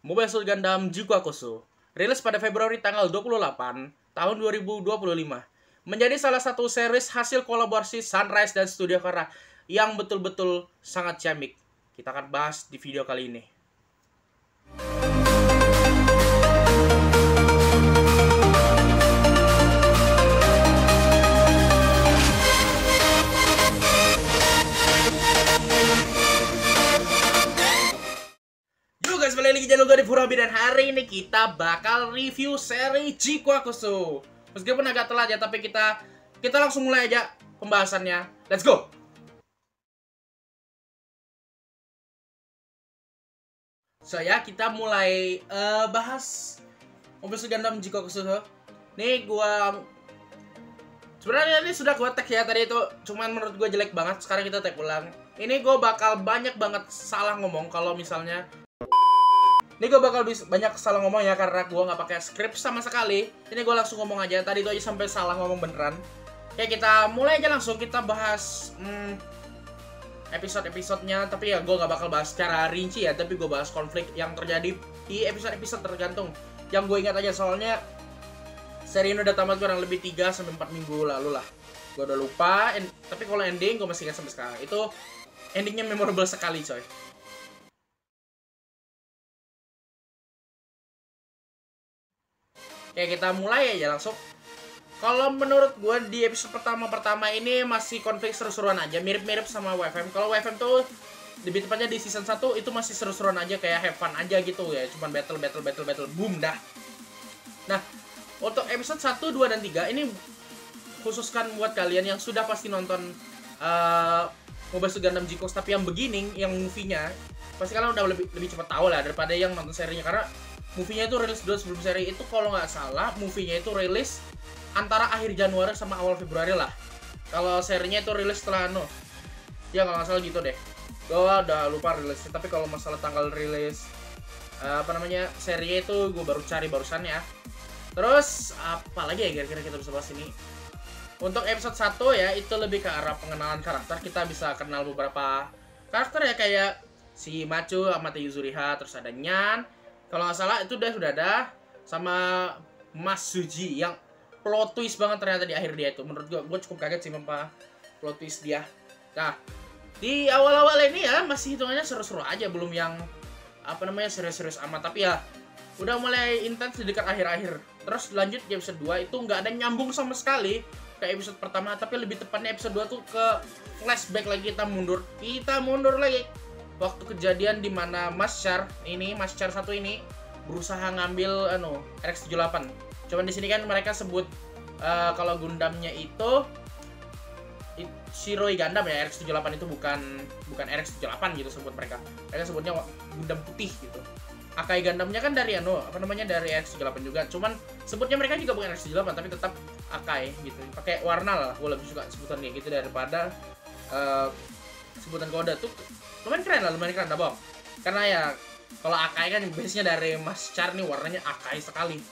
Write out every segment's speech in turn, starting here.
Mobile Suit Gundam Jikokusu, rilis pada Februari tanggal 28 tahun 2025, menjadi salah satu series hasil kolaborasi Sunrise dan Studio Khara yang betul-betul sangat ciamik. Kita akan bahas di video kali ini. Kembali lagi channel gue di Furabi, dan hari ini kita bakal review seri Jikokusu. Meskipun agak telat ya, tapi kita langsung mulai aja pembahasannya. Let's go. So ya, kita mulai bahas Mobile Suit Gundam Jikokusu. Nih sebenarnya ini sudah gue tag ya tadi itu, cuman menurut gue jelek banget. Sekarang kita tag ulang. Ini gue bakal banyak banget salah ngomong kalau misalnya. Ini gue bakal banyak salah ngomong ya, karena gue nggak pakai skrip sama sekali. Ini gue langsung ngomong aja. Tadi itu aja sampai salah ngomong beneran. Oke, kita mulai aja langsung. Kita bahas episode-episodenya. Tapi ya gue nggak bakal bahas secara rinci ya. Tapi gue bahas konflik yang terjadi di episode-episode tergantung. Yang gue ingat aja, soalnya seri ini udah tamat kurang lebih 3-4 minggu lalu lah. Gue udah lupa. Tapi kalau ending gue masih ingat sampai sekarang. Itu endingnya memorable sekali, coy. Oke, kita mulai aja langsung. Kalau menurut gue di episode pertama ini masih konflik seru-seruan aja, mirip-mirip sama WFM. Kalau WFM tuh lebih tepatnya di season 1 itu masih seru-seruan aja, kayak have fun aja gitu ya, cuman battle boom dah. Nah, untuk episode 1, 2 dan 3 ini khususkan buat kalian yang sudah pasti nonton Mobile Suit Gundam Jikokusu tapi yang beginning, yang movie-nya, pasti kalian udah lebih cepat tahu lah daripada yang nonton serinya, karena movie-nya itu rilis dulu sebelum seri itu. Kalau nggak salah, movie-nya itu rilis antara akhir Januari sama awal Februari lah. Kalau serinya itu rilis setelah ya kalau nggak salah gitu deh. Gue udah lupa rilisnya, tapi kalau masalah tanggal rilis serinya itu gue baru cari barusan ya. Terus apa lagi ya kira-kira kita bisa bahas ini? Untuk episode 1 ya, itu lebih ke arah pengenalan karakter. Kita bisa kenal beberapa karakter ya, kayak si Machu sama Yuzuriha, terus ada Nyan. Kalau nggak salah itu sudah ada, sama Mas Suji yang plot twist banget ternyata di akhir dia itu. Menurut gue cukup kaget sih sama plot twist dia. Nah, di awal-awal ini ya masih hitungannya seru-seru aja, belum yang serius-serius amat. Tapi ya udah mulai intens di dekat akhir-akhir. Terus lanjut di episode 2 itu nggak ada nyambung sama sekali ke episode pertama, tapi lebih tepatnya episode 2 tuh ke flashback lagi, kita mundur lagi. Waktu kejadian di mana Mas Char 1 ini berusaha ngambil RX-78. Cuman di sini kan mereka sebut kalau Gundamnya itu Shiroi Gundam ya, RX-78 itu bukan RX-78 gitu sebut mereka. Mereka sebutnya Gundam putih gitu. Akai Gundamnya kan dari dari RX-78 juga. Cuman sebutnya mereka juga bukan RX-78 tapi tetap Akai gitu. Pakai warna lah, gue lebih suka sebutan kayak gitu daripada sebutan kode tuh. Lumayan keren dah Bob. Karena ya kalau Akai kan base-nya dari Mas Char nih, warnanya Akai sekali.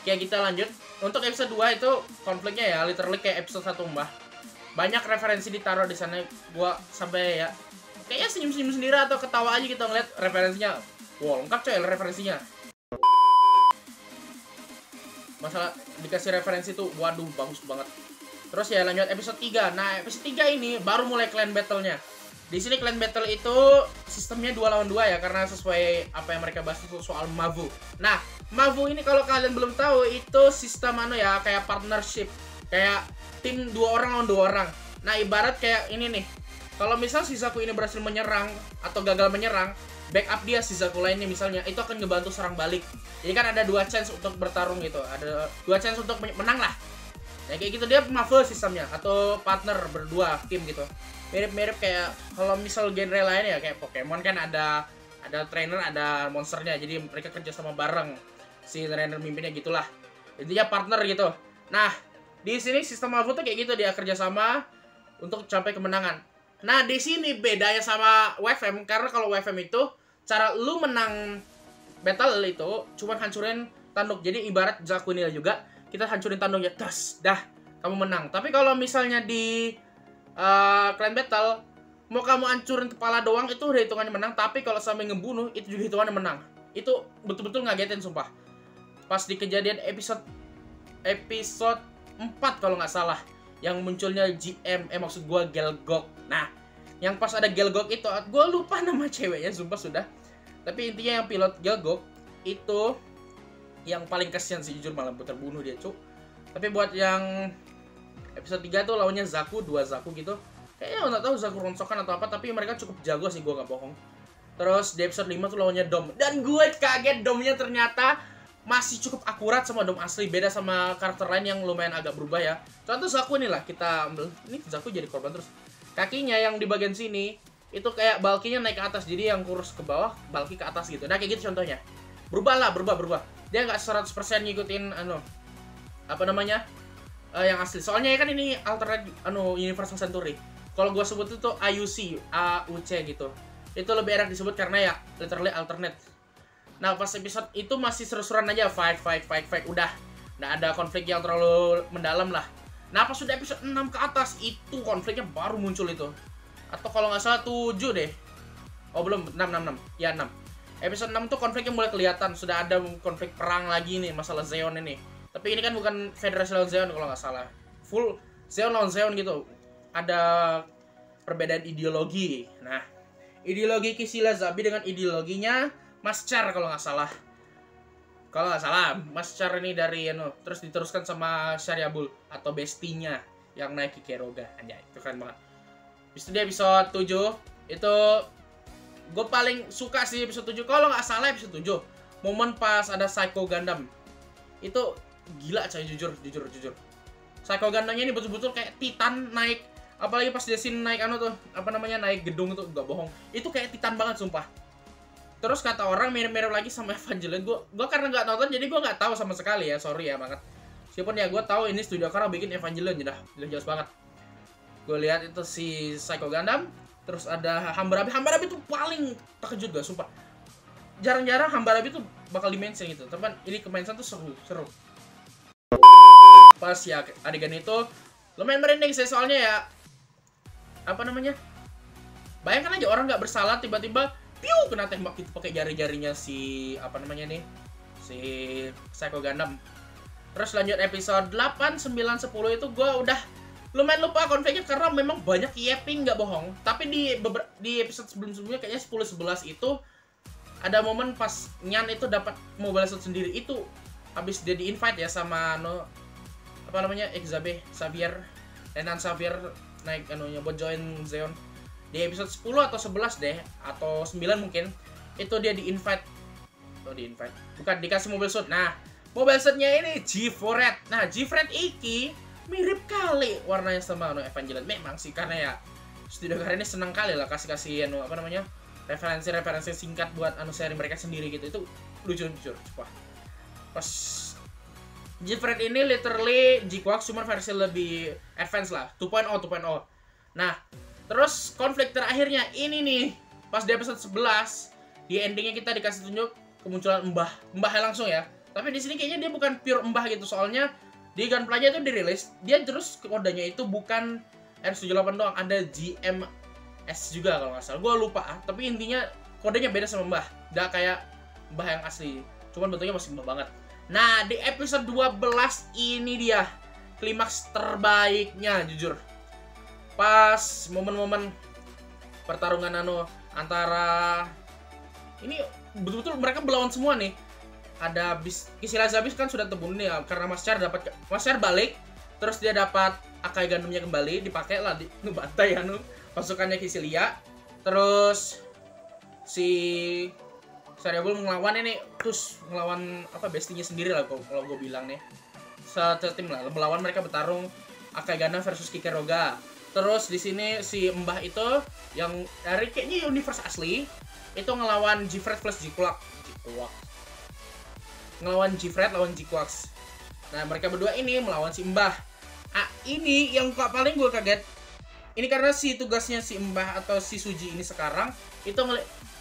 Oke, kita lanjut. Untuk episode 2 itu konfliknya ya literally kayak episode 1 mbah. Banyak referensi ditaruh di sana, gua sampai ya kayaknya senyum-senyum sendiri atau ketawa aja gitu ngeliat referensinya. Wow, lengkap coy referensinya. Masalah dikasih referensi tuh, waduh bagus banget. Terus ya lanjut episode 3. Nah, episode 3 ini baru mulai clan battle-nya. Di sini clan battle itu sistemnya 2 lawan 2 ya, karena sesuai apa yang mereka bahas itu soal Mavu. Nah, Mavu ini kalau kalian belum tahu itu sistem kayak partnership, kayak tim 2 orang lawan 2 orang. Nah, ibarat kayak ini nih. Kalau misal Shizaku ini berhasil menyerang atau gagal menyerang, backup dia Shizaku lainnya misalnya itu akan ngebantu serang balik. Jadi kan ada 2 chance untuk bertarung gitu. Ada 2 chance untuk menang lah. Ya kayak gitu dia Mavu sistemnya, atau partner berdua tim gitu. Mirip-mirip kayak kalau misal genre lain ya, kayak Pokemon kan ada trainer, ada monsternya, jadi mereka kerja sama bareng, si trainer mimpinnya gitulah, intinya partner gitu. Nah, di sini sistem Mavu tuh kayak gitu, dia kerja sama untuk sampai kemenangan. Nah, di sini bedanya sama WFM, karena kalau WFM itu cara lu menang battle itu cuman hancurin tanduk. Jadi ibarat Zakunil juga, kita hancurin tanduknya, dah kamu menang. Tapi kalau misalnya di clan battle, mau kamu hancurin kepala doang itu udah hitungannya menang, tapi kalau sampai ngebunuh itu juga hitungannya menang. Itu betul-betul ngagetin sumpah. Pas di kejadian episode 4 kalau nggak salah, yang munculnya GM, maksud gue Gelgok. Nah, yang pas ada Gelgok itu, gue lupa nama ceweknya, sumpah sudah. Tapi intinya yang pilot Gelgok itu yang paling kasihan sih jujur, malah terbunuh dia cuk. Tapi buat yang episode 3 tuh lawannya Zaku, 2 Zaku gitu. Kayaknya nggak tahu Zaku ronsokan atau apa, tapi mereka cukup jago sih, gue nggak bohong. Terus di episode 5 tuh lawannya Dom. Dan gue kaget Domnya ternyata masih cukup akurat sama Dom asli, beda sama karakter lain yang lumayan agak berubah ya. Contoh Zaku nih lah, kita ambil. Ini Zaku jadi korban terus. Kakinya yang di bagian sini itu kayak bulky-nya naik ke atas, jadi yang kurus ke bawah, bulky ke atas gitu. Nah kayak gitu contohnya. Berubah. Dia nggak 100% ngikutin yang asli. Soalnya kan ini alternate Universal Century. Kalau gua sebut itu AUC gitu. Itu lebih enak disebut karena ya literally alternate. Nah, pas episode itu masih seru-seruan aja, fight. Udah nggak ada konflik yang terlalu mendalam lah. Nah, pas sudah episode 6 ke atas, itu konfliknya baru muncul itu. Atau kalau nggak salah 7 deh. Oh, belum, 6. Ya, 6. Episode 6 tuh konfliknya mulai kelihatan. Sudah ada konflik perang lagi nih, masalah Zeon ini. Tapi ini kan bukan Federasi lawan Zeon kalau nggak salah. Full Zeon lawan Zeon gitu. Ada perbedaan ideologi. Nah, ideologi Kisila Zabi dengan ideologinya Mas Char kalau nggak salah. Mas Char ini dari terus diteruskan sama Sharyabul atau bestinya yang naik Kikeroga. Anjay, itu keren banget. Habis itu di episode 7 itu gue paling suka sih episode 7. Kalau nggak salah episode 7. Momen pas ada Psycho Gundam. Itu gila coy, jujur. Psycho Gundamnya ini betul-betul kayak Titan naik, apalagi pas dia scene naik naik gedung itu, gak bohong. Itu kayak Titan banget sumpah. Terus kata orang mirip-mirip lagi sama Evangelion. Gue karena nggak nonton jadi gue nggak tahu sama sekali ya, sorry ya banget. Meskipun ya gue tahu ini studio karena bikin Evangelion jelas banget. Gue lihat itu si Psycho Gundam, terus ada Hambarabi itu paling terkejut gue sumpah. Jarang-jarang Hambarabi tuh bakal di-mention gitu. Tapi ini ke-mention tuh seru. Pas ya adegan itu lumayan merinding sih, soalnya ya bayangkan aja orang nggak bersalah tiba-tiba piu kena tembak gitu pakai jari-jarinya si si Psycho Gundam. Terus lanjut episode 8, 9, 10 itu gue udah lumayan lupa konfliknya karena memang banyak yapping, nggak bohong. Tapi di episode sebelumnya kayaknya 10, 11 itu ada momen pas Nyan itu dapat mobile suit sendiri. Itu habis dia di invite ya sama Xavier Renan Xavier naik buat join Zeon. Di episode 10 atau 11 deh, atau 9 mungkin, itu dia di-invite. Bukan dikasih mobile suit. Nah, mobile suitnya ini G4 Red. Nah, G4 Red iki mirip kali warnanya sama Evangelion. Memang sih, karena ya studio karya ini senang kali lah kasih referensi singkat buat seri mereka sendiri gitu. Itu lucu coba. Pas G4 ini literally G-Quax cuma versi lebih advance lah, 2.0. Nah, terus konflik terakhirnya ini nih, pas di episode 11, di endingnya kita dikasih tunjuk kemunculan Mbahnya langsung ya. Tapi di sini kayaknya dia bukan pure Mbah gitu, soalnya di Gunpla-nya itu dirilis, dia terus kodenya itu bukan R78 doang, ada GMS juga kalau nggak salah. Gue lupa, tapi intinya kodenya beda sama Mbah, nggak kayak Mbah yang asli, cuman bentuknya masih Mbah banget. Nah, di episode 12 ini dia klimaks terbaiknya jujur. Pas momen-momen pertarungan antara ini betul-betul mereka berlawan semua nih. Ada Kisila Zabi kan sudah terbunuh nih karena Mas Char balik, terus dia dapat Akai Gundamnya kembali, dipakai lah ngebantai pasukannya Kisilia. Terus si Sharyabul ngelawan bestinya sendiri lah kalau gue bilang nih. Satu tim lah melawan, mereka bertarung Akai Gundam versus Kikeroga. Terus di sini si Mbah itu yang dari kayaknya universe asli itu ngelawan G-Fred plus G-Quax. Ngelawan G-Fred lawan G-Quax. Nah, mereka berdua ini melawan si Mbah. Ini yang paling gue kaget. Ini karena si tugasnya si Mbah atau si Suji ini sekarang itu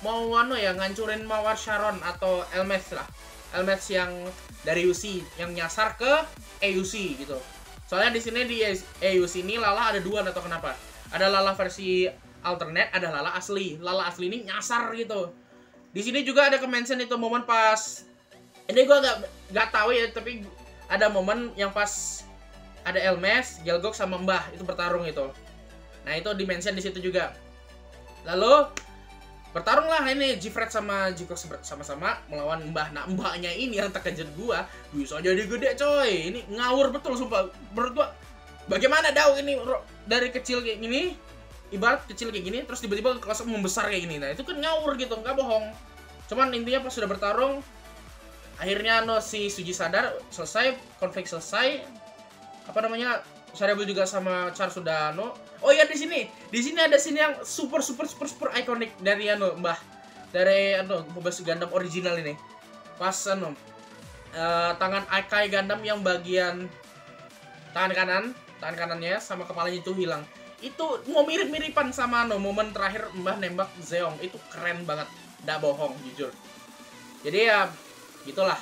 mau ngancurin Mawar Sharon atau Elmeth lah. Elmeth yang dari UC yang nyasar ke AUC gitu. Soalnya di sini di AUC ini Lala ada dua, atau kenapa? Ada Lala versi alternate, ada Lala asli. Lala asli ini nyasar gitu. Di sini juga ada ke-mention itu momen pas ini gue nggak tahu ya, tapi ada momen yang pas ada Elmes, Gelgok sama Mbah itu bertarung itu. Nah, itu di-mention di situ juga. Lalu bertarung lah ini Jifred sama Jikok sama-sama melawan Mbah. Nah, Mbahnya ini yang terkejut gua bisa jadi gede coy. Ini ngawur betul sumpah. Menurut gua bagaimana Dao ini dari kecil kayak gini, ibarat kecil kayak gini terus tiba-tiba langsung membesar kayak gini. Nah, itu kan ngawur gitu, nggak bohong. Cuman intinya pas sudah bertarung akhirnya si Suji sadar, selesai, konflik selesai. Apa namanya? Sarebu juga sama Char sudah oh iya di sini ada scene yang super ikonik dari Mbah, dari Mobile Gundam original ini. Pas tangan Akai Gundam yang bagian tangan kanannya sama kepalanya itu hilang. Itu mau mirip-miripan sama momen terakhir Mbah nembak Zeong. Itu keren banget, nggak bohong jujur. Jadi ya gitulah.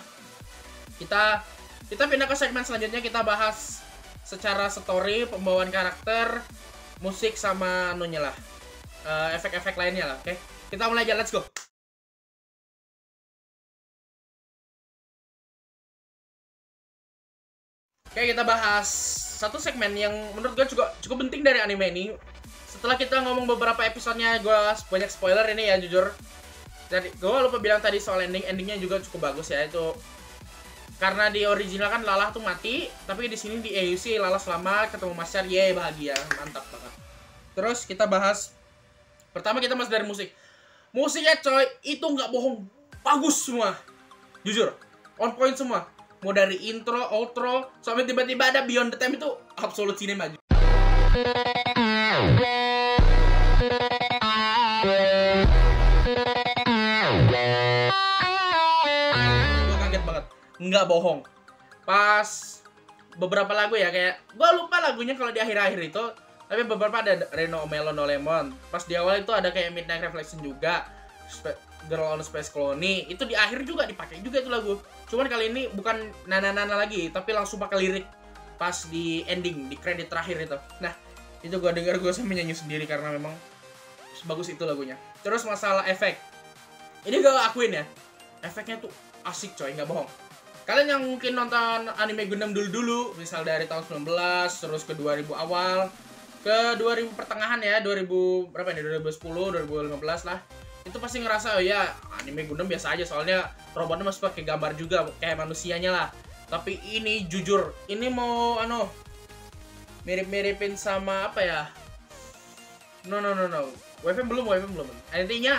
Kita pindah ke segmen selanjutnya, kita bahas secara story, pembawaan karakter, musik sama lah. Efek-efek lainnya lah, oke? Kita mulai aja, let's go. Oke, kita bahas satu segmen yang menurut gue juga cukup penting dari anime ini. Setelah kita ngomong beberapa episodenya, gue banyak spoiler ini ya, jujur. Jadi, gue lupa bilang tadi soal endingnya juga cukup bagus ya, itu karena di original kan Lala tuh mati, tapi di sini di AUC Lala selamat, ketemu Mas Char, yeay bahagia, mantap banget. Terus kita bahas, pertama kita masuk dari musik. Musiknya coy, itu nggak bohong, bagus semua, jujur, on point semua. Mau dari intro, outro, sampai tiba-tiba ada Beyond the Time itu absolute cinema. Nggak bohong, pas beberapa lagu ya, kayak gue lupa lagunya kalau di akhir-akhir itu, tapi beberapa ada Reno Melon No Lemon. Pas di awal itu ada kayak Midnight Reflection juga, Girl on Space Colony, itu di akhir juga dipakai juga itu lagu. Cuman kali ini bukan nana-nana lagi, tapi langsung pakai lirik pas di ending, di kredit terakhir itu. Nah, itu gue dengar gue sampai nyanyi sendiri karena memang bagus itu lagunya. Terus masalah efek, ini gue akuin ya, efeknya tuh asik coy, nggak bohong. Kalian yang mungkin nonton anime Gundam dulu-dulu, misal dari tahun 19, terus ke 2000 awal, ke 2000 pertengahan ya, 2000 berapa nih, 2010, 2015 lah. Itu pasti ngerasa, oh ya, anime Gundam biasa aja, soalnya robotnya masih pakai gambar juga, kayak manusianya lah. Tapi ini jujur, ini mau mirip-miripin sama apa ya? No. WFM belum. Intinya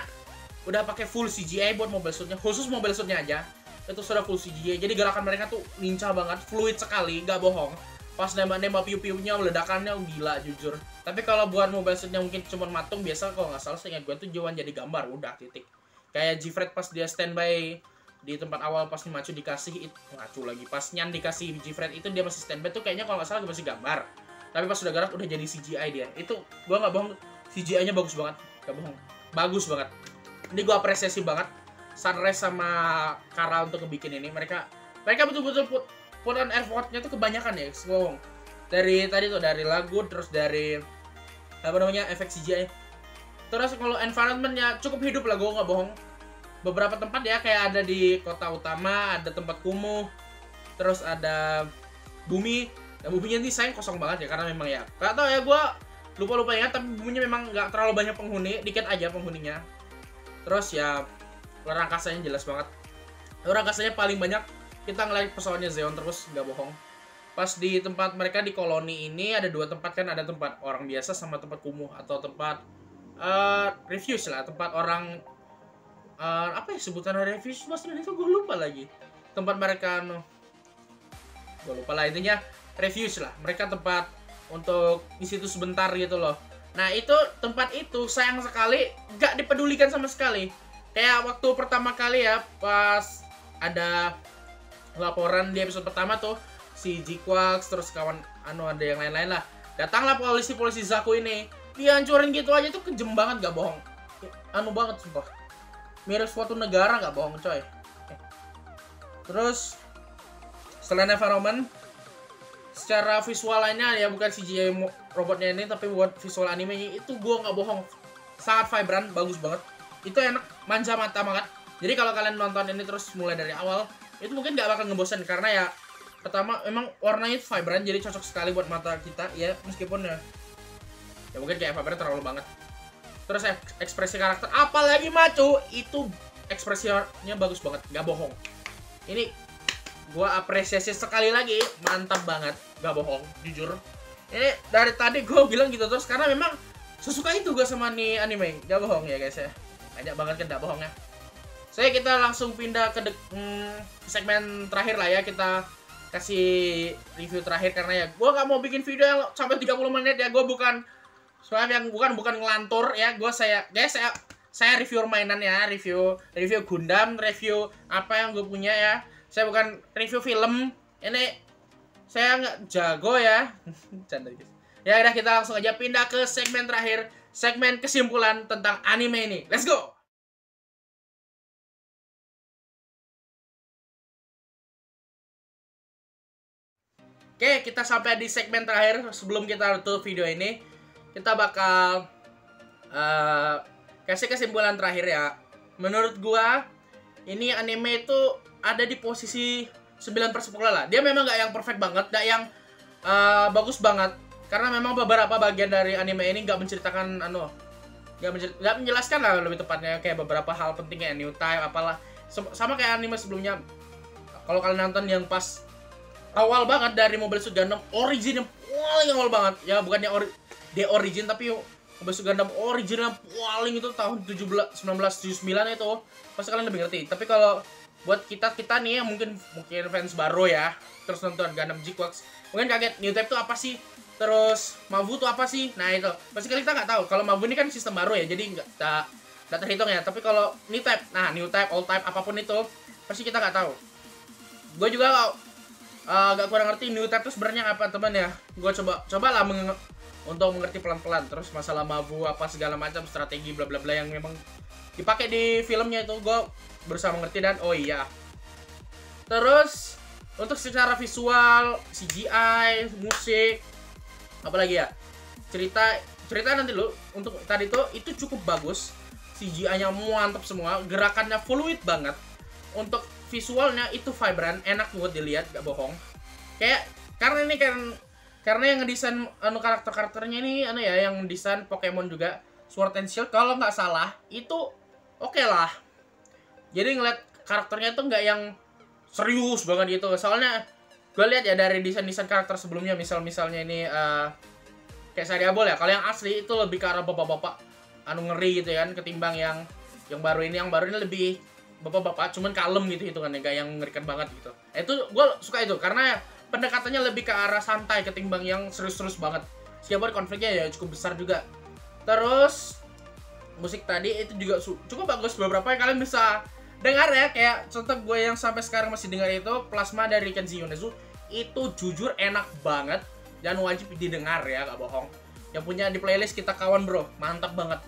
udah pakai full CGI buat mobile suitnya, khusus mobile suitnya aja. Itu sudah full CGI, jadi gerakan mereka tuh lincah banget, fluid sekali, gak bohong. Pas nembak piu-piunya, ledakannya gila jujur. Tapi kalau buat mobile suitnya mungkin cuma matung biasa, kalau nggak salah seingat gue tuh Joan jadi gambar, udah titik. Kayak Jifred pas dia standby di tempat awal pas Nimachu dikasih itu ngacu lagi, pas Nyan dikasih Jifred itu dia masih standby tuh kayaknya kalau nggak salah masih gambar. Tapi pas sudah gerak udah jadi CGI dia. Itu gue nggak bohong, CGI-nya bagus banget, gak bohong, bagus banget. Ini gue apresiasi banget Sunrise sama Kara untuk ngebikin ini. Mereka betul-betul put on effort-nya tuh kebanyakan ya, ngomong. Dari tadi tuh dari lagu, terus dari apa namanya efek CGI. Terus kalau environment-nya cukup hidup lah, gue nggak bohong. Beberapa tempat ya kayak ada di kota utama, ada tempat kumuh, terus ada bumi. Nah, buminya ini sayang kosong banget ya karena memang ya nggak tahu ya, gue lupa ya, tapi buminya memang nggak terlalu banyak penghuni, dikit aja penghuninya. Terus ya luar angkasanya jelas banget. Luar angkasanya paling banyak kita ngeliat pesawatnya Zeon terus, nggak bohong. Pas di tempat mereka di koloni ini ada dua tempat kan, ada tempat orang biasa sama tempat kumuh atau tempat refuse lah, tempat orang apa ya sebutan refuse bahasa Indonesia gue lupa lagi. Tempat mereka gue lupa lah, intinya refuse lah. Mereka tempat untuk di situ sebentar gitu loh. Nah itu tempat itu sayang sekali nggak dipedulikan sama sekali. Kayak waktu pertama kali ya, pas ada laporan di episode pertama tuh, si Jikwax terus kawan ada yang lain-lain lah. Datanglah polisi Zaku ini. Dihancurin gitu aja tuh kejem banget, gak bohong. Banget sumpah. Mirip suatu negara, gak bohong coy. Terus selain environment, secara visual lainnya ya bukan CGI robotnya ini, tapi buat visual animenya itu gua nggak bohong sangat vibrant, bagus banget. Itu enak, manja mata banget. Jadi kalau kalian nonton ini terus mulai dari awal, itu mungkin gak bakal ngebosen karena ya pertama emang warnanya itu vibrant, jadi cocok sekali buat mata kita ya, meskipun ya mungkin kayak vibrant terlalu banget. Terus ekspresi karakter apalagi maco itu ekspresinya bagus banget, gak bohong. Ini gua apresiasi sekali lagi, mantap banget, gak bohong, jujur. Ini dari tadi gua bilang gitu terus karena memang sesuka itu gua sama nih anime, gak bohong ya guys ya. Banyak banget kan gak bohongnya. Kita langsung pindah ke segmen terakhir lah ya, kita kasih review terakhir karena ya gua gak mau bikin video yang sampai 30 menit ya, gua bukan yang bukan ngelantur ya, saya review mainan ya, review Gundam, review apa yang gue punya ya. Saya bukan review film. Ini saya nggak jago ya. Canda guys. Ya udah, kita langsung aja pindah ke segmen terakhir, segmen kesimpulan tentang anime ini. Let's go. Oke, kita sampai di segmen terakhir. Sebelum kita tutup video ini, kita bakal kasih kesimpulan terakhir ya. Menurut gua ini anime itu ada di posisi 9/10 lah. Dia memang gak yang perfect banget, gak yang bagus banget, karena memang beberapa bagian dari anime ini gak menceritakan gak menjelaskan lah lebih tepatnya, kayak beberapa hal penting kayak new type apalah, sama kayak anime sebelumnya. Kalau kalian nonton yang pas awal banget dari Mobile Suit Gundam Origin yang paling awal banget ya, bukannya The Origin tapi Mobile Suit Gundam Origin yang paling itu tahun 1979 itu pasti kalian lebih ngerti. Tapi kalau buat kita nih yang mungkin fans baru ya, terus nonton Gundam G-Quarks, mungkin kaget new type itu apa sih, terus Mavu itu apa sih. Nah itu pasti kita nggak tahu. Kalau Mavu ini kan sistem baru ya, jadi nggak terhitung ya. Tapi kalau new type, new type, old type, apapun itu pasti kita nggak tahu. Gue juga gak kurang ngerti new type itu sebenarnya apa teman ya. Gue cobalah untuk mengerti pelan-pelan. Terus masalah Mavu apa segala macam strategi bla bla bla yang memang dipakai di filmnya itu gue berusaha mengerti dan oh iya. Terus untuk secara visual, CGI, musik, apalagi ya, cerita nanti lo untuk tadi tuh itu cukup bagus. CGI-nya mantap semua, gerakannya fluid banget. Untuk visualnya itu vibrant, enak buat dilihat, gak bohong. Kayak karena yang ngedesain karakternya ini yang desain Pokemon juga, Sword and Shield kalau nggak salah itu oke lah. Jadi ngeliat karakternya tuh nggak yang serius banget gitu. Soalnya gue lihat ya dari desain karakter sebelumnya, misalnya ini kayak Sariabol ya. Kalau yang asli itu lebih ke arah bapak-bapak ngeri gitu kan, ketimbang yang baru ini. Yang baru ini lebih bapak-bapak cuman kalem gitu hitungannya, gak yang ngerikan banget gitu. Itu gue suka itu karena pendekatannya lebih ke arah santai ketimbang yang serius-serius banget. Siapa konfliknya ya cukup besar juga. Terus musik tadi itu juga cukup bagus, beberapa yang kalian bisa dengar ya, kayak contoh gue yang sampai sekarang masih dengar itu Plasma dari Kenji Yonezu. Itu jujur enak banget dan wajib didengar ya, gak bohong. Yang punya di playlist kita kawan bro, mantap banget.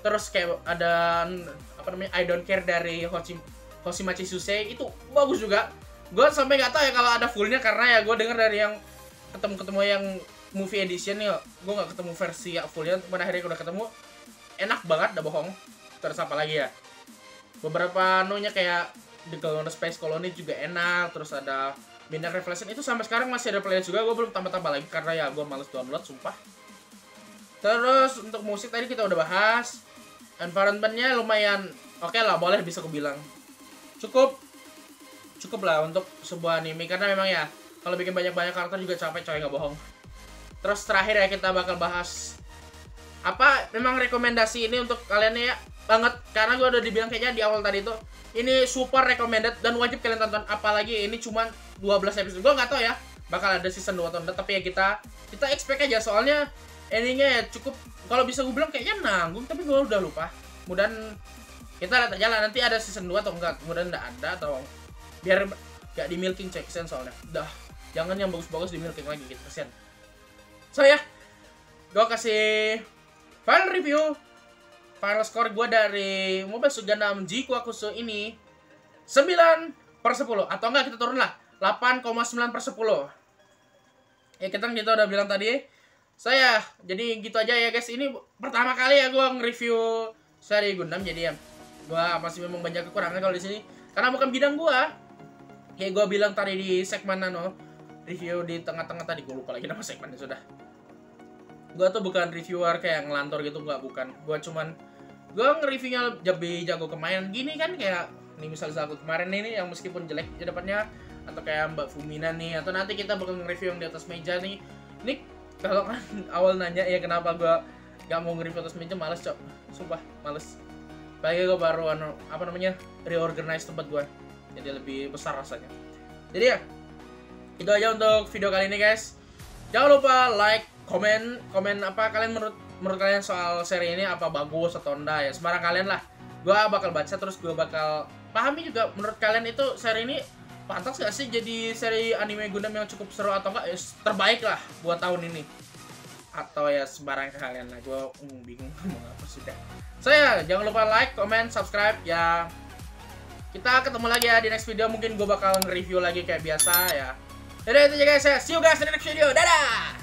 Terus kayak ada I Don't Care dari Hoshimachi Susei, itu bagus juga. Gue sampai nggak tahu ya kalau ada fullnya karena ya gue denger dari yang ketemu yang movie edition nih, gue nggak ketemu versi fullnya. Pada akhirnya udah ketemu, enak banget, udah bohong. Terus apa lagi ya, beberapa kayak The Girl on the Space Colony juga enak. Terus ada Midnight Revelation, itu sampai sekarang masih ada playlist juga. Gue belum tambah-tambah lagi karena ya gue males download, sumpah. Terus untuk musik tadi kita udah bahas. Environment-nya lumayan oke lah, boleh bisa aku bilang. Cukup lah untuk sebuah anime karena memang ya kalau bikin banyak karakter juga capek coy, nggak bohong. Terus terakhir ya kita bakal bahas memang rekomendasi ini untuk kalian ya banget, karena gue udah dibilang kayaknya di awal tadi tuh ini super recommended dan wajib kalian tonton. Apalagi ini cuma 12 episode. Gue nggak tahu ya bakal ada season 2 atau enggak, tapi ya kita expect aja soalnya endingnya ya cukup, kalau bisa gue bilang kayaknya nanggung, tapi gue udah lupa. Kemudian kita lihat aja lah nanti ada season 2 atau enggak. Kemudian enggak ada atau biar gak di milking check soalnya. Dah, jangan yang bagus-bagus di milking lagi gitu, kasihan. So ya, gue kasih final review, final score gue dari Mobile Suit Gundam G-Quarks ini 9/10, atau enggak kita turun lah 8,9/10. Ya kita udah bilang tadi. Jadi gitu aja ya guys. Ini pertama kali ya gue nge-review seri Gundam, jadi ya Gua masih memang banyak kekurangan kalau di sini karena bukan bidang gua. Kayak gua bilang tadi di segmen review di tengah-tengah tadi, gua lupa lagi nama segmennya sudah. Gua tuh bukan reviewer kayak ngelantur gitu, bukan. Gua nge-reviewnya lebih jago kemarin gini kan, kayak nih misalnya aku kemarin ini yang meskipun jelek di depannya, atau kayak Mbak Fumina nih, atau nanti kita bakal nge-review yang di atas meja nih. Ini kalau kan awal nanya ya kenapa gua gak mau nge-review atas meja, males cok, sumpah males. Apalagi gue baru reorganize tempat gue, jadi lebih besar rasanya. Jadi ya itu aja untuk video kali ini guys. Jangan lupa like, komen apa kalian menurut kalian soal seri ini, apa bagus atau enggak ya, sembarang kalian lah. Gue bakal baca, terus gue bakal pahami juga menurut kalian itu seri ini pantas gak sih jadi seri anime Gundam yang cukup seru atau enggak, ya terbaik lah buat tahun ini. Atau ya sembarang kalian lah, gue bingung mau apa sudah. Saya jangan lupa like, comment, subscribe ya. Kita ketemu lagi ya di next video, mungkin gue bakal nge-review lagi kayak biasa ya. Jadi itu aja guys ya, see you guys in the next video, dadah.